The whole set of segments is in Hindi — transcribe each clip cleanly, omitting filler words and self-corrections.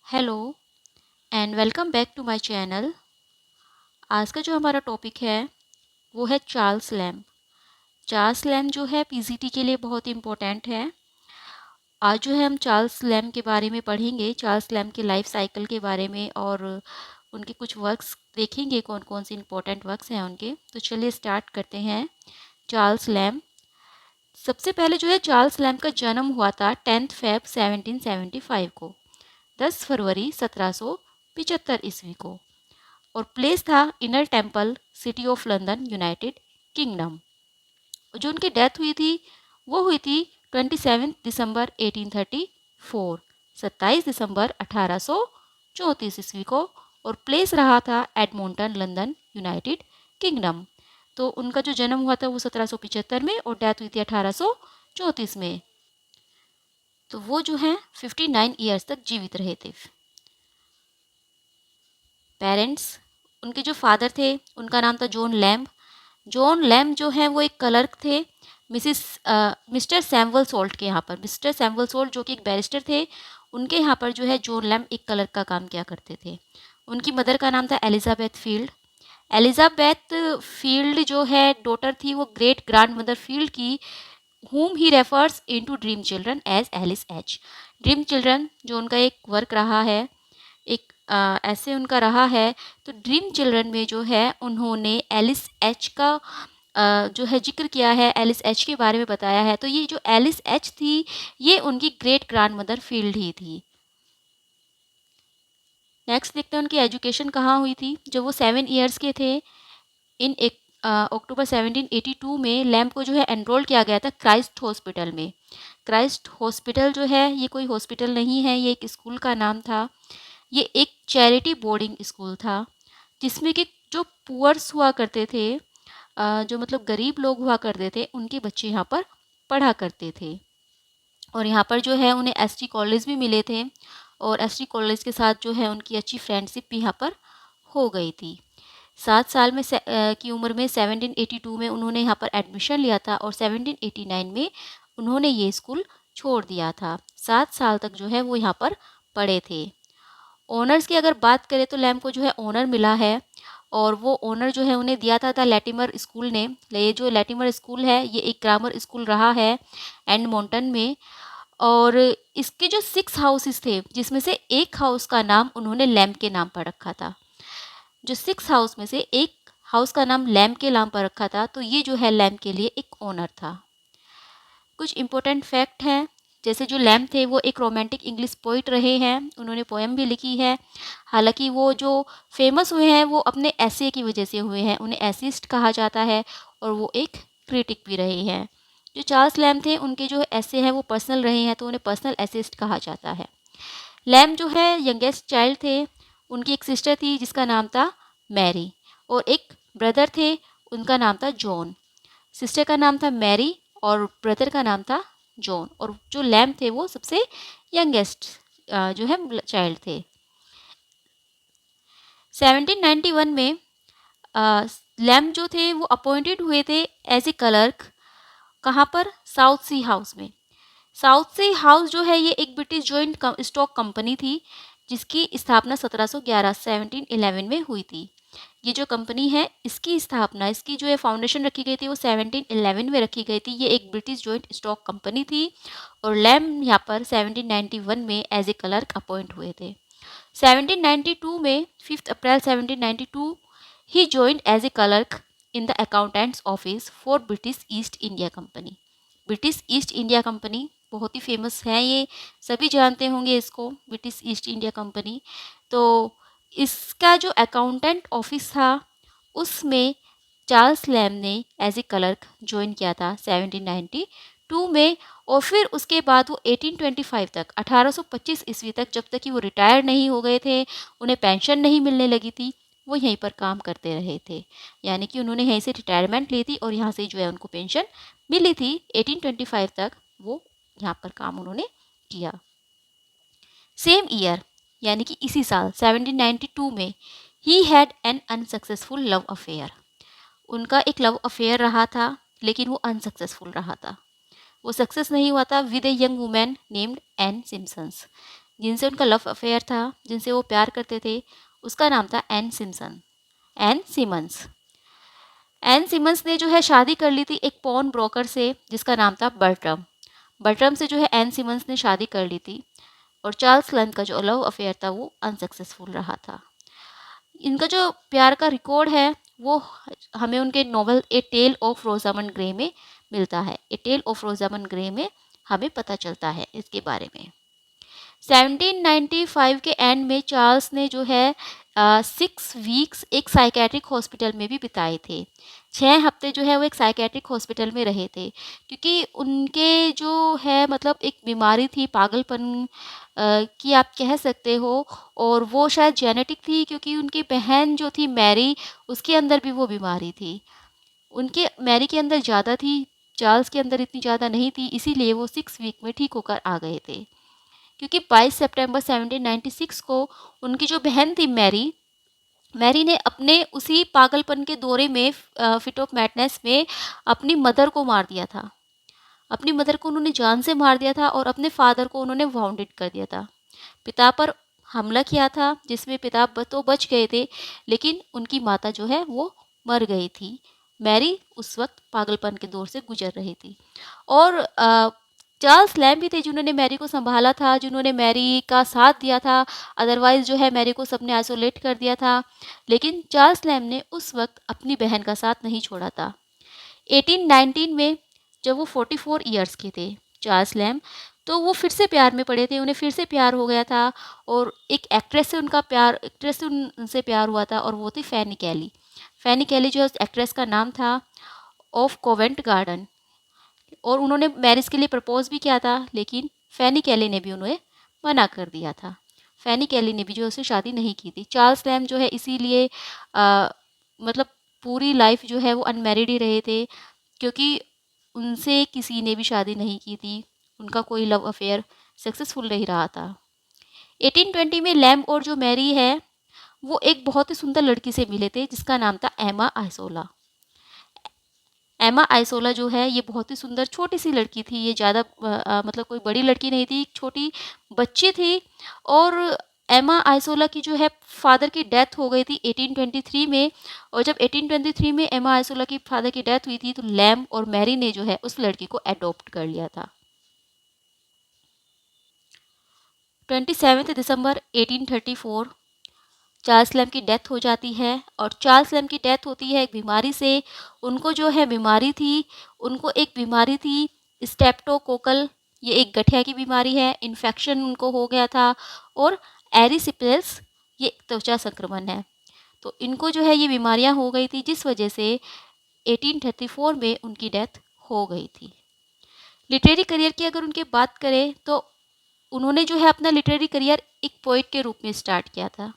Hello and welcome back to my channel. आज का जो हमारा टॉपिक है वो है चार्ल्स लैम्ब। चार्ल्स लैम्ब जो है पीजीटी के लिए बहुत इम्पोर्टेंट है। आज जो है हम चार्ल्स लैम्ब के बारे में पढ़ेंगे, चार्ल्स लैम्ब के लाइफ साइकिल के बारे में और उनके कुछ वर्क्स देखेंगे, कौन कौन से इम्पोर्टेंट वर्क्स हैं उनके। तो चलिए स्टार्ट करते हैं। चार्ल्स लैम्ब, सबसे पहले जो है चार्ल्स लैम्ब का जन्म हुआ था 10 फेब 1775 को, 10 फरवरी 1775 ईस्वी को, और प्लेस था inner temple, city of London, United kingdom. जो उनकी डेथ हुई थी वो हुई थी 27 दिसंबर 1834, 27 दिसंबर 1834 ईस्वी को, और प्लेस रहा था एडमोंटन, लंदन, यूनाइटेड किंगडम। तो उनका जो जन्म हुआ था वो 1775 में और डेथ हुई थी 1834 में। तो वो जो है 59 ईयर्स तक जीवित रहे थे। पेरेंट्स, उनके जो फादर थे उनका नाम था जॉन लैम्ब। जॉन लैम्ब जो है वो एक क्लर्क थे मिस्टर सैमुअल सोल्ट के यहाँ पर। मिस्टर सैमुअल सोल्ट जो कि एक बैरिस्टर थे, उनके यहाँ पर जो है जॉन लैम्ब एक क्लर्क का काम किया करते थे। उनकी मदर का नाम था एलिजाबेथ फील्ड। एलिजाबेथ फील्ड जो है डॉटर थी वो ग्रेट ग्रैंड मदर फील्ड की, whom he refers into dream children as Alice H. Dream children जो उनका एक वर्क रहा है, एक ऐसे उनका रहा है। तो ड्रीम चिल्ड्रन में जो है उन्होंने एलिस एच का जो है जिक्र किया है, एलिस एच के बारे में बताया है। तो ये जो एलिस एच थी ये उनकी ग्रेट ग्रैंड मदर फील्ड ही थी। नेक्स्ट देखते हैं उनकी एजुकेशन कहाँ हुई थी। जब वो 7 ईयर्स के थे, इन एक अक्टूबर 1782 में लैम्ब को जो है एनरोल किया गया था क्राइस्ट हॉस्पिटल में। क्राइस्ट हॉस्पिटल जो है ये कोई हॉस्पिटल नहीं है, ये एक स्कूल का नाम था। ये एक चैरिटी बोर्डिंग स्कूल था जिसमें कि जो पुअर्स हुआ करते थे, जो मतलब गरीब लोग हुआ करते थे, उनके बच्चे यहाँ पर पढ़ा करते थे। और यहाँ पर जो है उन्हें एसटी कॉलेज भी मिले थे, और एसटी कॉलेज के साथ जो है उनकी अच्छी फ्रेंडशिप भी यहाँ पर हो गई थी। 7 साल में की उम्र में 1782 में उन्होंने यहाँ पर एडमिशन लिया था, और 1789 में उन्होंने ये स्कूल छोड़ दिया था। 7 साल तक जो है वो यहाँ पर पढ़े थे। ओनर्स की अगर बात करें तो लैम्ब को जो है ओनर मिला है, और वो ओनर जो है उन्हें दिया था लैटिमर स्कूल ने। ये जो लैटिमर स्कूल है ये एक ग्रामर स्कूल रहा है एडमोंटन में। और इसके जो 6 हाउसेस थे जिसमें से एक हाउस का नाम उन्होंने लैम्ब के नाम पर रखा था। जो 6 हाउस में से एक हाउस का नाम लैम्ब के नाम पर रखा था, तो ये जो है लैम्ब के लिए एक ओनर था। कुछ इम्पोर्टेंट फैक्ट हैं, जैसे जो लैम्ब थे वो एक रोमांटिक इंग्लिश पोइट रहे हैं, उन्होंने पोएम भी लिखी है। हालांकि वो जो फेमस हुए हैं वो अपने ऐसे की वजह से हुए हैं, उन्हें एसिस्ट कहा जाता है, और वो एक क्रिटिक भी रहे हैं। जो चार्ल्स लैम्ब थे उनके जो ऐसे हैं वो पर्सनल रहे हैं, तो उन्हें पर्सनल एसिस्ट कहा जाता है। लैम्ब जो है यंगेस्ट चाइल्ड थे। उनकी एक सिस्टर थी जिसका नाम था मैरी, और एक ब्रदर थे उनका नाम था जॉन। सिस्टर का नाम था मैरी और ब्रदर का नाम था जॉन, और जो लैम्ब थे वो सबसे यंगेस्ट जो है चाइल्ड थे। 1791 में लैम्ब जो थे वो अपॉइंटेड हुए थे एज ए क्लर्क। कहाँ पर? साउथ सी हाउस में। साउथ सी हाउस जो है ये एक ब्रिटिश जॉइंट स्टॉक कंपनी थी जिसकी स्थापना 1711 1711 में हुई थी। ये जो कंपनी है इसकी स्थापना, इसकी जो है फाउंडेशन रखी गई थी वो 1711 में रखी गई थी। ये एक ब्रिटिश जॉइंट स्टॉक कंपनी थी, और लैम्ब यहाँ पर 1791 में एज ए क्लर्क अपॉइंट हुए थे। 1792 में 5 अप्रैल 1792 ही joined as a clerk in the accountants office for British East India Company. British East India Company बहुत ही फेमस है, ये सभी जानते होंगे इसको, ब्रिटिश ईस्ट इंडिया कंपनी। तो इसका जो अकाउंटेंट ऑफिस था उसमें चार्ल्स लैम्ब ने एज ए क्लर्क ज्वाइन किया था 1792 में। और फिर उसके बाद वो 1825 तक, 1825 ईस्वी तक, जब तक कि वो रिटायर नहीं हो गए थे, उन्हें पेंशन नहीं मिलने लगी थी, वो यहीं पर काम करते रहे थे। यानी कि उन्होंने यहीं से रिटायरमेंट ली थी और यहाँ से जो है उनको पेंशन मिली थी। 1825 तक वो यहाँ पर काम उन्होंने किया। सेम ईयर यानी कि इसी साल 1792 में he had an unsuccessful love affair. उनका एक लव अफेयर रहा था लेकिन वो अनसक्सेसफुल रहा था, वो सक्सेस नहीं हुआ था with a young women named Ann Simpsons. जिनसे उनका लव अफेयर था, जिनसे वो प्यार करते थे, उसका नाम था एन सिमंस। एन सिमंस ने जो है शादी कर ली थी एक पॉन ब्रोकर से जिसका नाम था बर्ट्रम। बर्ट्रम से जो है एन सिमंस ने शादी कर ली थी, और चार्ल्स लैम्ब का जो लव अफेयर था वो अनसक्सेसफुल रहा था। इनका जो प्यार का रिकॉर्ड है वो हमें उनके novel a tale of Rosamund Grey में मिलता है। A tale of Rosamund Grey में हमें पता चलता है इसके बारे में। 1795 के एंड में चार्ल्स ने जो है 6 वीक्स एक साइकेट्रिक हॉस्पिटल में भी बिताए थे। 6 हफ्ते जो है वो एक साइकेट्रिक हॉस्पिटल में रहे थे, क्योंकि उनके जो है मतलब एक बीमारी थी पागलपन की आप कह सकते हो, और वो शायद जेनेटिक थी, क्योंकि उनकी बहन जो थी मैरी, उसके अंदर भी वो बीमारी थी। उनके मैरी के अंदर ज़्यादा थी, चार्ल्स के अंदर इतनी ज़्यादा नहीं थी, इसीलिए वो 6 वीक में ठीक होकर आ गए थे। क्योंकि 22 सितंबर 1796 को उनकी जो बहन थी मैरी, मैरी ने अपने उसी पागलपन के दौरे में फिट ऑफ मैडनेस में अपनी मदर को मार दिया था। अपनी मदर को उन्होंने जान से मार दिया था, और अपने फादर को उन्होंने वाउंडेड कर दिया था। पिता पर हमला किया था जिसमें पिता तो बच गए थे, लेकिन उनकी माता जो है वो मर गई थी। मैरी उस वक्त पागलपन के दौर से गुजर रही थी, और चार्ल्स लैम्ब भी थे जिन्होंने मैरी को संभाला था, जिन्होंने मैरी का साथ दिया था। अदरवाइज़ जो है मैरी को सबने आइसोलेट कर दिया था, लेकिन चार्ल्स लैम्ब ने उस वक्त अपनी बहन का साथ नहीं छोड़ा था। 1819 में जब वो 44 ईयर्स के थे चार्ल्स लैम्ब, तो वो फिर से प्यार में पड़े थे, उन्हें फिर से प्यार हो गया था, और एक एक्ट्रेस से उनसे प्यार हुआ था, और वो थी फैनी कैली। फैनी कैली जो उस एक्ट्रेस का नाम था ऑफ कोवेंट गार्डन, और उन्होंने मैरिज के लिए प्रपोज भी किया था, लेकिन फैनी कैली ने भी उन्हें मना कर दिया था। फैनी कैली ने भी जो उससे शादी नहीं की थी। चार्ल्स लैम्ब जो है इसीलिए मतलब पूरी लाइफ जो है वो अनमैरिड ही रहे थे, क्योंकि उनसे किसी ने भी शादी नहीं की थी, उनका कोई लव अफेयर सक्सेसफुल नहीं रहा था। 1820 में लैम्ब और जो मैरी है वो एक बहुत ही सुंदर लड़की से मिले थे जिसका नाम था एमा आइसोला। एमा आइसोला जो है ये बहुत ही सुंदर छोटी सी लड़की थी, ये ज़्यादा मतलब कोई बड़ी लड़की नहीं थी, एक छोटी बच्ची थी। और एमा आइसोला की जो है फादर की डेथ हो गई थी 1823 में, और जब 1823 में एमा आइसोला की फादर की डेथ हुई थी तो लैम्ब और मैरी ने जो है उस लड़की को अडॉप्ट कर लिया था। 27 दिसंबर 1834 चार्ल्स लैम्ब की डेथ हो जाती है, और चार्ल्स लैम्ब की डेथ होती है एक बीमारी से। उनको जो है बीमारी थी, उनको एक बीमारी थी स्टेप्टोकोकल, ये एक गठिया की बीमारी है, इन्फेक्शन उनको हो गया था, और एरिसिपेल्स ये त्वचा संक्रमण है। तो इनको जो है ये बीमारियां हो गई थी, जिस वजह से 1834 में उनकी डेथ हो गई थी। लिटरेरी करियर की अगर उनकी बात करें तो उन्होंने जो है अपना लिटरेरी करियर एक पोइट के रूप में स्टार्ट किया था,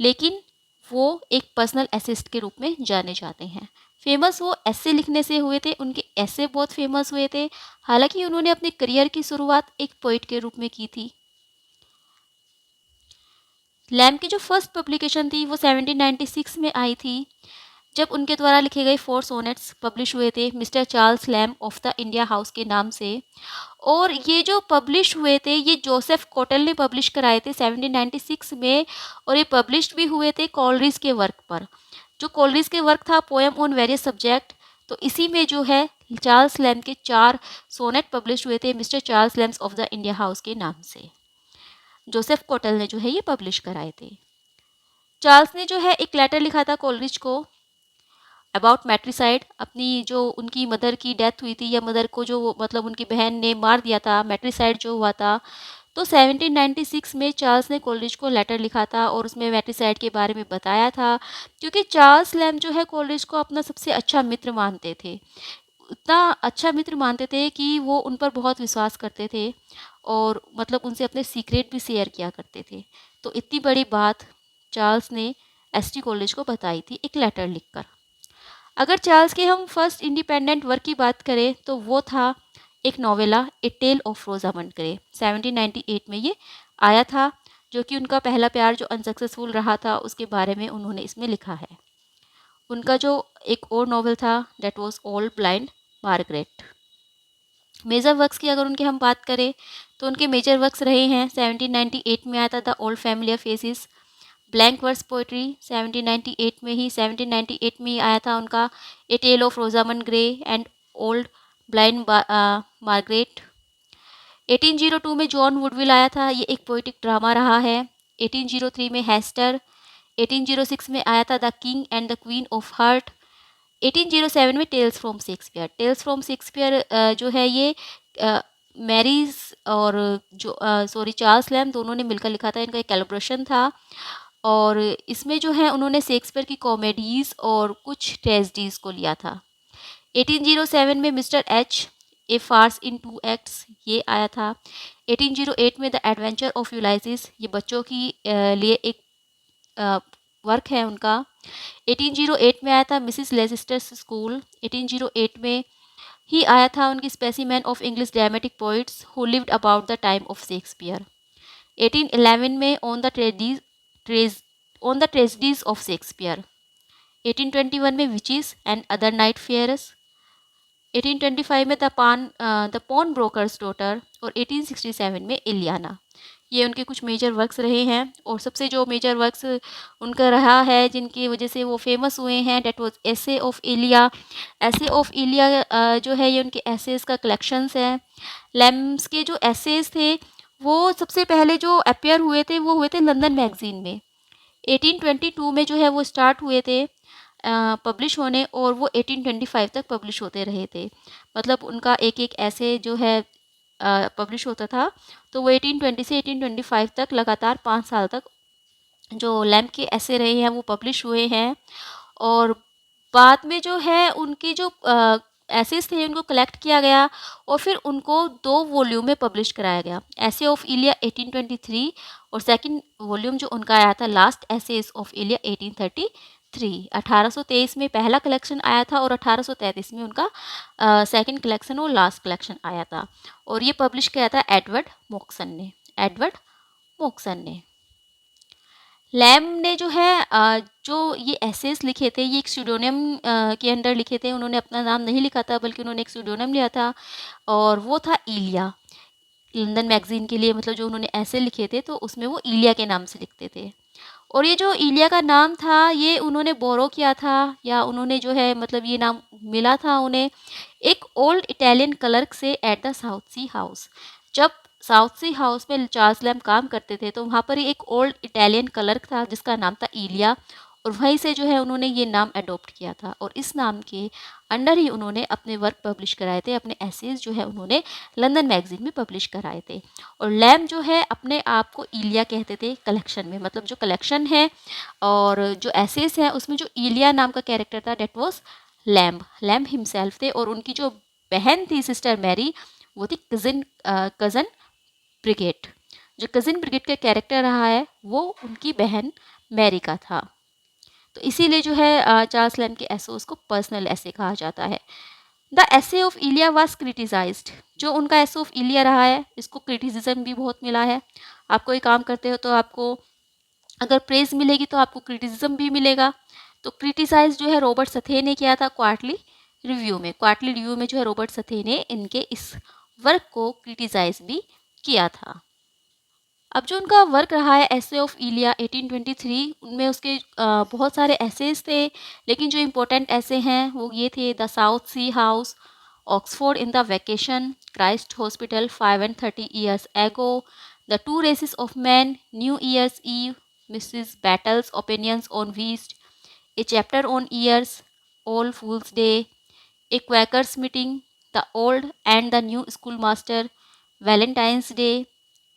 लेकिन वो एक पर्सनल एसिस्ट के रूप में जाने जाते हैं। फेमस वो ऐसे लिखने से हुए थे, उनके ऐसे बहुत फेमस हुए थे, हालांकि उन्होंने अपने करियर की शुरुआत एक पोइट के रूप में की थी। लैम्ब की जो फर्स्ट पब्लिकेशन थी वो 1796 में आई थी, जब उनके द्वारा लिखे गए 4 सोनेट्स पब्लिश हुए थे mister Charles lamb of the India house के नाम से। और ये जो पब्लिश हुए थे ये जोसेफ कोटल ने पब्लिश कराए थे 1796 में, और ये पब्लिश भी हुए थे कॉलरिज के वर्क पर। जो कॉलरिज के वर्क था पोएम ऑन वेरियस सब्जेक्ट, तो इसी में जो है चार्ल्स लैम्ब के 4 सोनेट पब्लिश हुए थे mister Charles lamb of the India house के नाम से। जोसेफ कोटल ने जो है ये पब्लिश कराए थे। चार्ल्स ने जो है एक लेटर लिखा था कॉलरिज को अबाउट मैट्रिसाइड, अपनी जो उनकी मदर की डेथ हुई थी, या मदर को जो मतलब उनकी बहन ने मार दिया था, मैट्रिसाइड जो हुआ था। तो 1796 में चार्ल्स ने कोलरिज को लेटर लिखा था और उसमें मैट्रिसाइड के बारे में बताया था, क्योंकि चार्ल्स लैम्ब जो है कोलरिज को अपना सबसे अच्छा मित्र मानते थे। इतना अच्छा मित्र मानते थे कि वो उन पर बहुत विश्वास करते थे, और मतलब उनसे अपने सीक्रेट भी शेयर किया करते थे। तो इतनी बड़ी बात चार्ल्स ने एसटी कॉलेज को बताई थी एक लेटर लिखकर। अगर चार्ल्स के हम फर्स्ट इंडिपेंडेंट वर्क की बात करें तो वो था एक novella a tale of Rosamund Grey. 1798 में ये आया था, जो कि उनका पहला प्यार जो अनसक्सेसफुल रहा था उसके बारे में उन्होंने इसमें लिखा है। उनका जो एक और नोवेल था that was all blind Margaret. Major works की अगर उनकी हम बात करें तो उनके मेजर वर्क्स रहे हैं 1798 में आया था the old familiar faces, blank verse poetry 1798 में ही 1798 में ही आया था उनका a tale of Rosamund Gray and old blind Margaret. 1802 में जॉन वुडविल आया था, ये एक पोइटिक ड्रामा रहा है। 1803 में हेस्टर। 1806 में आया था the king and the queen of heart. 1807 में tales from Shakespeare. Tales from Shakespeare जो है ये मैरीज और जो सॉरी चार्ल्स लैम्ब दोनों ने मिलकर लिखा था, इनका एक कोलैबोरेशन था। और इसमें जो है उन्होंने शेक्सपियर की कॉमेडीज़ और कुछ ट्रेजेडीज़ को लिया था। 1807 में mister H A farce in 2 acts ये आया था। 1808 में द एडवेंचर ऑफ यूलाइसिस, ये बच्चों की लिए एक वर्क है उनका। 1808 में आया था मिसिस लेसिस्टर्स स्कूल। 1808 में ही आया था उनकी specimen of English dramatic poets who lived about the time of Shakespeare. 1811 में on the tragedies of Shakespeare. 1821 में witches and other night fears. 1825 में द पॉन ब्रोकर्स डॉटर और 1867 में इलियाना। ये उनके कुछ मेजर वर्क्स रहे हैं। और सबसे जो मेजर वर्क्स उनका रहा है जिनकी वजह से वो फेमस हुए हैं, date was essay of Iliya. Essay of इलिया जो है ये उनके एसेस का कलेक्शंस है। लैम्स के जो एसेस थे वो सबसे पहले जो अपेयर हुए थे वो हुए थे लंदन मैगजीन में। 1822 में जो है वो स्टार्ट हुए थे पब्लिश होने, और वो 1825 तक पब्लिश होते रहे थे। मतलब उनका एक एक ऐसे जो है पब्लिश होता था। तो वो 1820 से 1825 तक लगातार 5 साल तक जो लैम्प के ऐसे रहे हैं वो पब्लिश हुए हैं। और बाद में जो है उनकी जो एसेस थे उनको कलेक्ट किया गया और फिर उनको 2 वॉल्यूम में पब्लिश कराया गया। ऐसे ऑफ इलिया 1823 और सेकंड वॉल्यूम जो उनका आया था लास्ट एसेस ऑफ इलिया 1833। 1823 में पहला कलेक्शन आया था और 1833 में उनका सेकंड कलेक्शन और लास्ट कलेक्शन आया था। और ये पब्लिश किया था एडवर्ड मोक्सन ने। लैम ने जो है जो ये एसेस लिखे थे ये एक स्यूडोनियम के अंडर लिखे थे। उन्होंने अपना नाम नहीं लिखा था बल्कि उन्होंने एक स्यूडोनियम लिया था और वो था इलिया। लंदन मैगजीन के लिए मतलब जो उन्होंने ऐसे लिखे थे तो उसमें वो इलिया के नाम से लिखते थे। और ये जो इलिया का नाम था ये उन्होंने बोरो किया था या उन्होंने जो है मतलब ये नाम मिला था उन्हें एक ओल्ड इटालियन क्लर्क से at the South Sea House. जब साउथ सी हाउस में चार्ल्स लैम्ब काम करते थे तो वहाँ पर ही एक ओल्ड इटालियन क्लर्क था जिसका नाम था इलिया, और वहीं से जो है उन्होंने ये नाम अडॉप्ट किया था और इस नाम के अंडर ही उन्होंने अपने वर्क पब्लिश कराए थे। अपने एसेज जो है उन्होंने लंदन मैगजीन में पब्लिश कराए थे। और लैम्ब जो है अपने आप को इलिया कहते थे कलेक्शन में, मतलब जो कलेक्शन है और जो एसेज है उसमें जो इलिया नाम का कैरेक्टर था डेट वॉज लैम्ब हिमसेल्फ थे। और उनकी जो बहन थी सिस्टर मैरी वो थी कज़न ब्रिगेड। जो कज़न ब्रिगेड का कैरेक्टर रहा है वो उनकी बहन मैरी का था। तो इसीलिए जो है चार्ल्स लैम्ब के एसोस को पर्सनल ऐसे कहा जाता है। The essay of Elia was criticised. जो उनका एसे ऑफ इलिया रहा है इसको क्रिटिसिज्म भी बहुत मिला है। आप कोई काम करते हो तो आपको अगर प्रेज मिलेगी तो आपको क्रिटिसिज्म भी मिलेगा। तो क्रिटिसाइज जो है रॉबर्ट सथे ने किया था क्वार्टरली रिव्यू में। क्वार्टरली रिव्यू में जो है रॉबर्ट सथे ने इनके इस वर्क को क्रिटिसाइज भी किया था। अब जो उनका वर्क रहा है एसे ऑफ इलिया 1823 उनमें उसके बहुत सारे एसेज थे, लेकिन जो इम्पोर्टेंट ऐसे हैं वो ये थे the South Sea House, Oxford in the vacation, Christ Hospital 5 and 30 years ago, the two races of man, New Year's Eve, Mrs Battle's opinions on whist, a chapter on ears, All Fools' Day, a Quaker's meeting, the old and the new school master, Valentine's Day,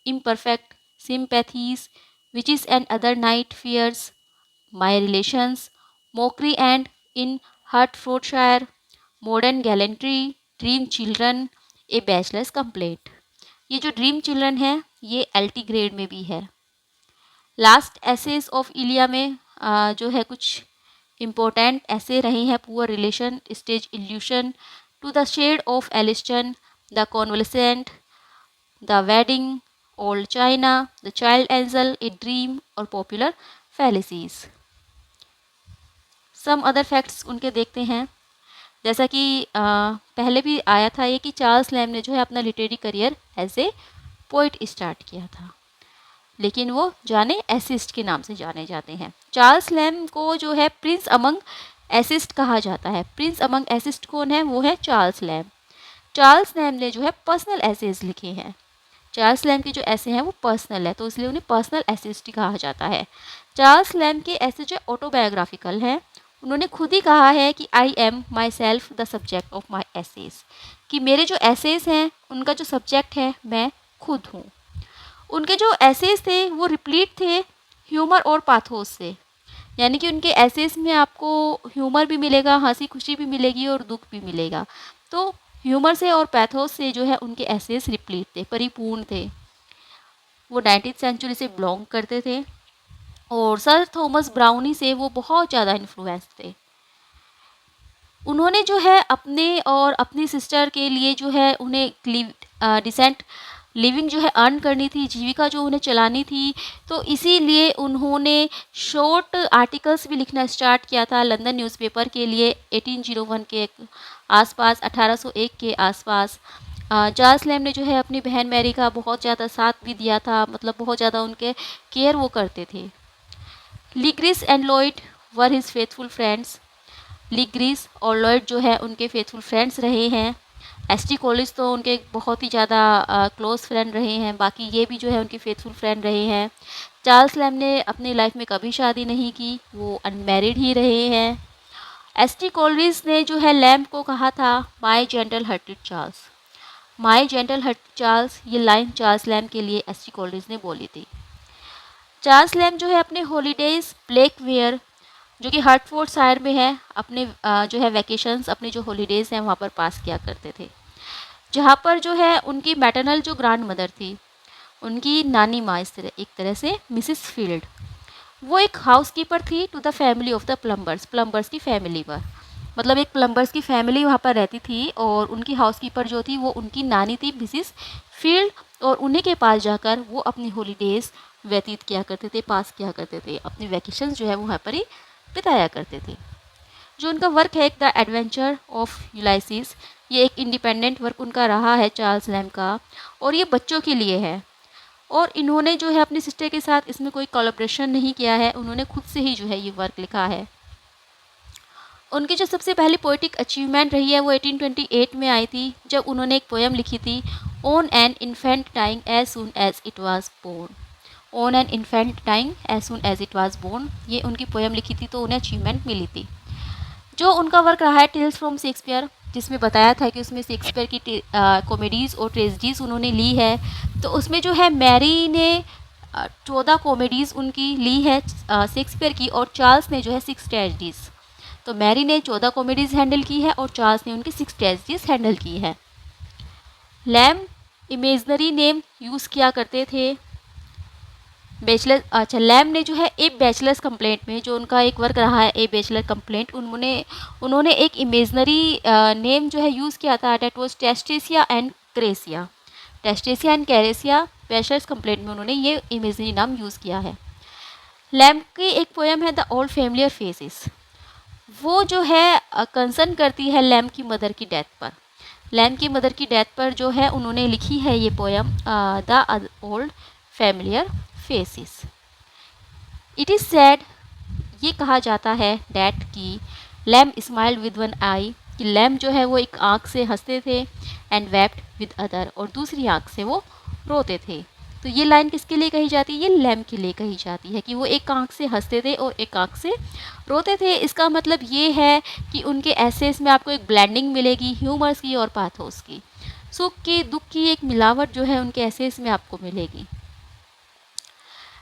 imperfect, sympathies, witches and other night fears, my relations, mockery and in Hertfordshire, modern gallantry, dream children, a bachelor's complaint। ये जो ड्रीम चिल्ड्रन है ये एल्टी ग्रेड में भी है। लास्ट एसेस ऑफ इलिया में जो है कुछ इम्पोर्टेंट ऐसे रहे हैं poor relation, stage illusion, to the shade of Elliston, the convalescent, the wedding, old china, the child angel, a dream और popular fallacies. Some other facts उनके देखते हैं, जैसा कि पहले भी आया था ये कि चार्ल्स लैम्ब ने जो है अपना लिटरेरी करियर ऐसे पोइट स्टार्ट किया था, लेकिन वो जाने एसिस्ट के नाम से जाने जाते हैं। चार्ल्स लैम्ब को जो है प्रिंस अमंग एसिस्ट कहा जाता है। प्रिंस अमंग एसिस्ट कौन है? वो है चार्ल्स लैम्ब। चार्ल्स लैम्ब ने जो है पर्सनल एसेज लिखे हैं। चार्ल्स लैम्ब के जो ऐसे हैं वो पर्सनल है, तो इसलिए उन्हें पर्सनल एसेस्ट कहा जाता है। चार्ल्स लैम्ब के ऐसे जो ऑटोबायोग्राफिकल हैं, उन्होंने खुद ही कहा है कि I am myself the subject of my essays, कि मेरे जो एसेज हैं उनका जो सब्जेक्ट है मैं खुद हूँ। उनके जो एसेज थे वो रिप्लीट थे ह्यूमर और पाथोस से, यानी कि उनके एसेज में आपको ह्यूमर भी मिलेगा, हंसी खुशी भी मिलेगी और दुख भी मिलेगा। तो ह्यूमर से और पैथोस से जो है उनके एसेज रिप्लीट थे, परिपूर्ण थे। वो 19th सेंचुरी से बिलोंग करते थे और सर थॉमस ब्राउनी से वो बहुत ज़्यादा इन्फ्लुएंस थे। उन्होंने जो है अपने और अपनी सिस्टर के लिए जो है उन्हें डिसेंट लिविंग जो है अर्न करनी थी, जीविका जो उन्हें चलानी थी, तो इसीलिए उन्होंने शॉर्ट आर्टिकल्स भी लिखना स्टार्ट किया था लंदन न्यूज़पेपर के लिए 1801 के आसपास, 1801 के आसपास। चार्ल्स लैम्ब ने जो है अपनी बहन मैरी का बहुत ज़्यादा साथ भी दिया था, मतलब बहुत ज़्यादा उनके केयर वो करते थे। Le Grice and Lloyd were his faithful friends. Le Grice और लॉयड जो है उनके फेथफुल फ्रेंड्स रहे हैं। एसटी कॉलेज तो उनके बहुत ही ज़्यादा क्लोज फ्रेंड रहे हैं, बाकी ये भी जो है उनके फेथफुल फ्रेंड रहे हैं। चार्ल्स लैम्ब ने अपनी लाइफ में कभी शादी नहीं की, वो अनमैरिड ही रहे हैं। एसटी कॉलेज ने जो है लैम्ब को कहा था माई जेंटल हार्टेड चार्ल्स। माई जेंटल हार्टेड चार्ल्स, ये लाइन चार्ल्स लैम्ब के लिए एसटी कॉलेज ने बोली थी। चार्ल्स लैम्ब जो है अपने हॉलीडेज ब्लैकवेयर, जो कि हर्टफोर्डशायर में है, अपने जो है वैकेशंस, अपने जो हॉलीडेज़ हैं वहाँ पर पास किया करते थे, जहाँ पर जो है उनकी मैटरनल जो ग्रैंड मदर थी, उनकी नानी माँ, इस तरह एक तरह से मिसिस फील्ड, वो एक हाउसकीपर थी to the family of the Plumbers. Plumbers की फैमिली पर, मतलब एक प्लम्बर्स की फैमिली वहाँ पर रहती थी और उनकी हाउसकीपर जो थी वो उनकी नानी थी मिसिस फील्ड, और उन्हीं के पास जाकर वो अपनी हॉलीडेज़ व्यतीत किया करते थे, पास किया करते थे, अपने वैकेशंस जो है वो वहाँ पर ही बिताया करते थे। जो उनका वर्क है द एडवेंचर ऑफ यूलाइसिस, ये एक इंडिपेंडेंट वर्क उनका रहा है चार्ल्स लैम्ब का, और ये बच्चों के लिए है। और इन्होंने जो है अपनी सिस्टर के साथ इसमें कोई कोलैबोरेशन नहीं किया है, उन्होंने खुद से ही जो है ये वर्क लिखा है। उनकी जो सबसे पहली पोइटिक अचीवमेंट रही है वो 1828 में आई थी, जब उन्होंने एक पोएम लिखी थी on an infant dying as soon as it was born. On an infant dying as soon as it was born, ये उनकी पोएम लिखी थी, तो उन्हें अचीवमेंट मिली थी। जो उनका वर्क रहा है टेल्स फ्रॉम शेक्सपियर, जिसमें बताया था कि उसमें शेक्सपियर की कॉमेडीज़ और ट्रेजेडीज़ उन्होंने ली है, तो उसमें जो है मैरी ने 14 कॉमेडीज़ उनकी ली है शेक्सपियर की, और चार्ल्स ने जो है 6 ट्रेजेडीज़। तो मैरी ने 14 कॉमेडीज़ हैंडल की है और चार्ल्स ने उनकी 6 ट्रेजेडीज़ हैंडल की है। लैम्ब इमेजनरी नेम यूज़ किया करते थे। बैचलर, अच्छा, लैम्ब ने जो है ए बैचलर्स कंप्लेंट में, जो उनका एक वर्क रहा है ए बैचलर कंप्लेंट, उन्होंने एक इमेजनरी नेम जो है यूज़ किया था, डेट वाज टेस्टेसिया एंड क्रेसिया। टेस्टेसिया एंड कैरेसिया बैचलर्स कंप्लेंट में उन्होंने ये इमेजनरी नाम यूज़ किया है। लैम्ब की एक पोएम है द ओल्ड फैमिलियर फेसेस, वो जो है कंसर्न करती है लैम्ब की मदर की डेथ पर। लैम्ब की मदर की डेथ पर जो है उन्होंने लिखी है ये poem the old familiar faces. It is sad, ये कहा जाता है डैट कि लैम्ब स्माइल्ड विद वन आई, कि लैम्ब जो है वो एक आँख से हंसते थे, एंड वेप्ट विद अदर, और दूसरी आँख से वो रोते थे। तो ये लाइन किसके लिए कही जाती है? ये लैम्ब के लिए कही जाती है कि वो एक आँख से हंसते थे और एक आँख से रोते थे। इसका मतलब ये है कि उनके एसेस में आपको एक ब्लेंडिंग मिलेगी ह्यूमर्स की और पाथोस की, सुख की दुख की एक मिलावट जो है उनके एसेस में आपको मिलेगी।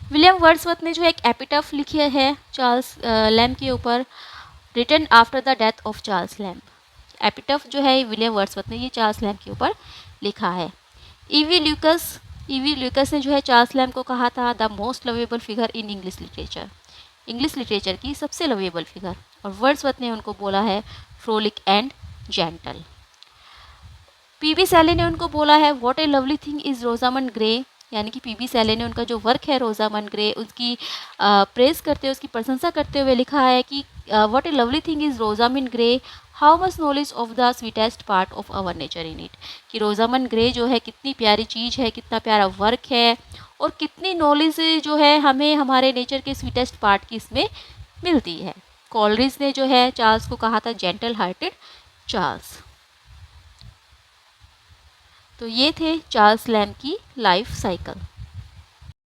विलियम वर्ड्सवर्थ ने जो एक एपिटफ लिखी है चार्ल्स लैम्ब के ऊपर, written after the death of Charles Lamb. Epitaph जो है विलियम वर्ड्सवर्थ ने ये चार्ल्स लैम्ब के ऊपर लिखा है। ईवी ल्यूकस ने जो है चार्ल्स लैम्ब को कहा था the most lovable figure in English literature, English literature की सबसे लवेबल फिगर, और वर्ड्सवर्थ ने उनको बोला है Froelich and gentle. PB Shelley ने उनको बोला है what a lovely thing is Rosamund grey, यानी कि पीबी शैले ने उनका जो वर्क है रोजामंड ग्रे, उसकी प्रेज करते हुए, उसकी प्रशंसा करते हुए लिखा है कि what a lovely thing is Rosamund Grey, how much knowledge of the sweetest part of our nature in it, कि रोजामन ग्रे जो है कितनी प्यारी चीज़ है, कितना प्यारा वर्क है, और कितनी नॉलेज जो है हमें हमारे नेचर के स्वीटेस्ट पार्ट की इसमें मिलती है। कॉलरिज ने जो है चार्ल्स को कहा था जेंटल हार्टेड चार्ल्स। तो ये थे चार्ल्स लैम्ब की लाइफ साइकिल।